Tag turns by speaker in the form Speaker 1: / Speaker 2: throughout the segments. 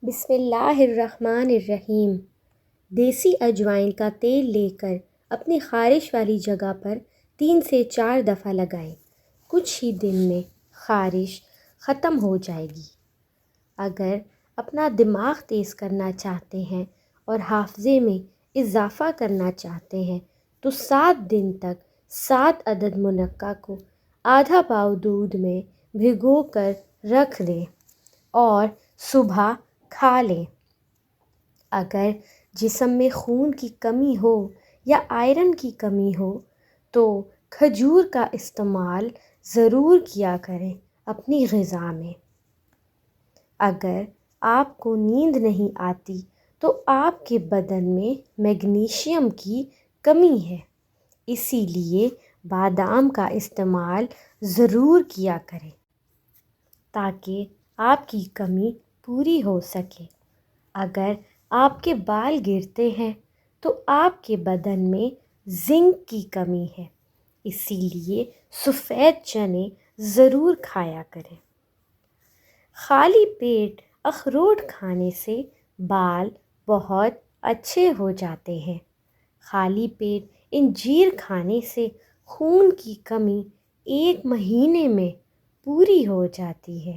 Speaker 1: بسم اللہ الرحمن الرحیم۔ دیسی اجوائن کا تیل لے کر اپنی خارش والی جگہ پر 3 سے 4 دفعہ لگائیں۔ کچھ ہی دن میں خارش ختم ہو جائے گی۔ اگر اپنا دماغ تیز کرنا چاہتے ہیں اور حافظے میں اضافہ کرنا چاہتے ہیں تو 7 دن تک 7 عدد منقع کو آدھا پاؤ دودھ میں بھگو کر رکھ دیں اور صبح کھا لیں۔ اگر جسم میں خون کی کمی ہو یا آئرن کی کمی ہو تو کھجور کا استعمال ضرور کیا کریں اپنی غذا میں۔ اگر آپ کو نیند نہیں آتی تو آپ کے بدن میں میگنیشیم کی کمی ہے، اسی لیے بادام کا استعمال ضرور کیا کریں تاکہ آپ کی کمی پوری ہو سکے۔ اگر آپ کے بال گرتے ہیں تو آپ کے بدن میں زنک کی کمی ہے، اسی لیے سفید چنے ضرور کھایا کریں۔ خالی پیٹ اخروٹ کھانے سے بال بہت اچھے ہو جاتے ہیں۔ خالی پیٹ انجیر کھانے سے خون کی کمی 1 مہینے میں پوری ہو جاتی ہے،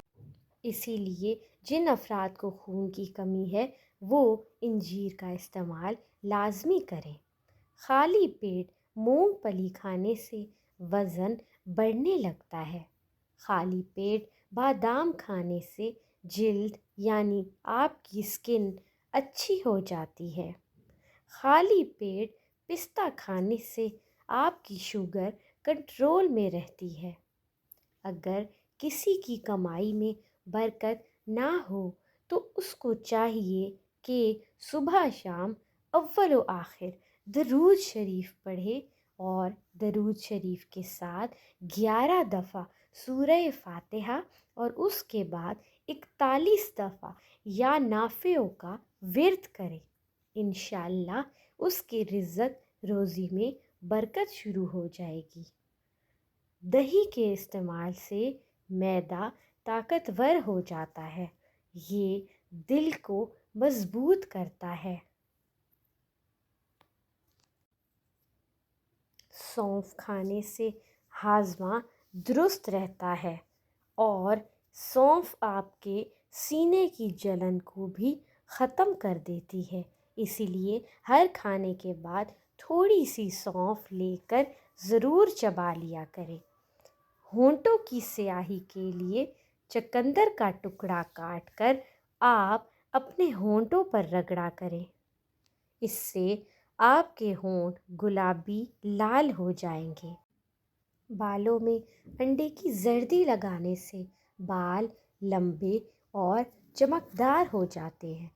Speaker 1: اسی لیے جن افراد کو خون کی کمی ہے وہ انجیر کا استعمال لازمی کریں۔ خالی پیٹ مونگ پھلی کھانے سے وزن بڑھنے لگتا ہے۔ خالی پیٹ بادام کھانے سے جلد یعنی آپ کی سکن اچھی ہو جاتی ہے۔ خالی پیٹ پستہ کھانے سے آپ کی شوگر کنٹرول میں رہتی ہے۔ اگر کسی کی کمائی میں برکت نہ ہو تو اس کو چاہیے کہ صبح شام اول و آخر درود شریف پڑھے اور درود شریف کے ساتھ 11 دفعہ سورہ فاتحہ اور اس کے بعد 41 دفعہ یا نافعوں کا ورد کرے۔ انشاءاللہ اس کے رزق روزی میں برکت شروع ہو جائے گی۔ دہی کے استعمال سے معدہ طاقتور ہو جاتا ہے، یہ دل کو مضبوط کرتا ہے۔ سونف کھانے سے ہاضمہ درست رہتا ہے اور سونف آپ کے سینے کی جلن کو بھی ختم کر دیتی ہے، اسی لیے ہر کھانے کے بعد تھوڑی سی سونف لے کر ضرور چبا لیا کریں۔ ہونٹوں کی سیاہی کے لیے چقندر کا ٹکڑا کاٹ کر آپ اپنے ہونٹوں پر رگڑا کریں، اس سے آپ کے ہونٹ گلابی لال ہو جائیں گے۔ بالوں میں انڈے کی زردی لگانے سے بال لمبے اور چمکدار ہو جاتے ہیں۔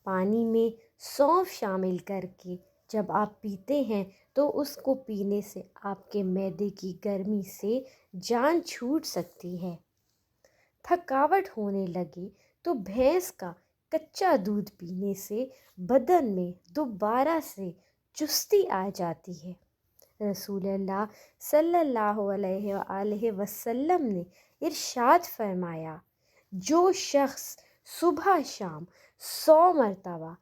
Speaker 1: پانی میں سونف شامل کر کے جب آپ پیتے ہیں تو اس کو پینے سے آپ کے معدے کی گرمی سے جان چھوٹ سکتی ہے۔ تھکاوٹ ہونے لگے تو بھینس کا کچا دودھ پینے سے بدن میں دوبارہ سے چستی آ جاتی ہے۔ رسول اللہ صلی اللہ علیہ وآلہ وسلم نے ارشاد فرمایا، جو شخص صبح شام 100 مرتبہ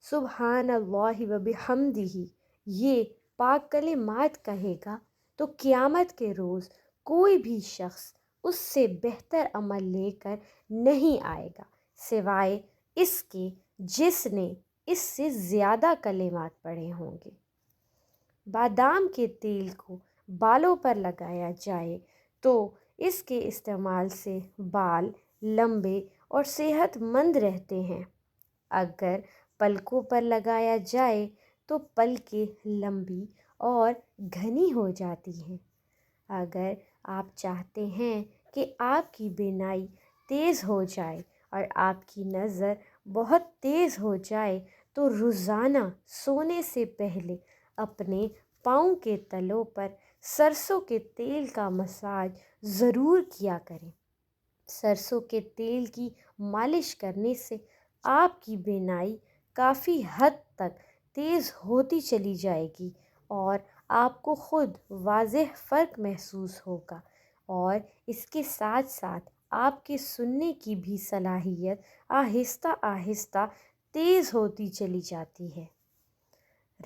Speaker 1: سبحان اللہ وبحمدہ یہ پاک کلمات کہے گا تو قیامت کے روز کوئی بھی شخص اس سے بہتر عمل لے کر نہیں آئے گا سوائے اس کے جس نے اس سے زیادہ کلمات پڑھے ہوں گے۔ بادام کے تیل کو بالوں پر لگایا جائے تو اس کے استعمال سے بال لمبے اور صحت مند رہتے ہیں۔ اگر پلکوں پر لگایا جائے تو پلکیں لمبی اور گھنی ہو جاتی ہیں۔ اگر آپ چاہتے ہیں کہ آپ کی بینائی تیز ہو جائے اور آپ کی نظر بہت تیز ہو جائے تو روزانہ سونے سے پہلے اپنے پاؤں کے تلوں پر سرسوں کے تیل کا مساج ضرور کیا کریں۔ سرسوں کے تیل کی مالش کرنے سے آپ کی بینائی کافی حد تک تیز ہوتی چلی جائے گی اور آپ کو خود واضح فرق محسوس ہوگا، اور اس کے ساتھ ساتھ آپ کے سننے کی بھی صلاحیت آہستہ آہستہ تیز ہوتی چلی جاتی ہے۔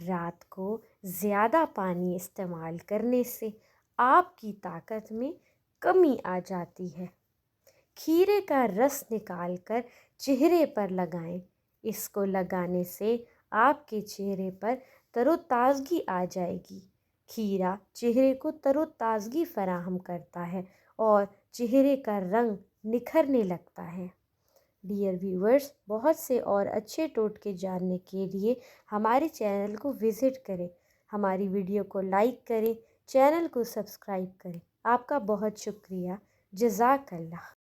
Speaker 1: رات کو زیادہ پانی استعمال کرنے سے آپ کی طاقت میں کمی آ جاتی ہے۔ کھیرے کا رس نکال کر چہرے پر لگائیں۔ اس کو لگانے سے آپ کے چہرے پر تر و تازگی آ جائے گی۔ کھیرا چہرے کو تر و تازگی فراہم کرتا ہے اور چہرے کا رنگ نکھرنے لگتا ہے۔ ڈیئر ویورز، بہت سے اور اچھے ٹوٹکے جاننے کے لیے ہمارے چینل کو وزٹ کریں، ہماری ویڈیو کو لائک کریں، چینل کو سبسکرائب کریں۔ آپ کا بہت شکریہ۔ جزاک اللہ۔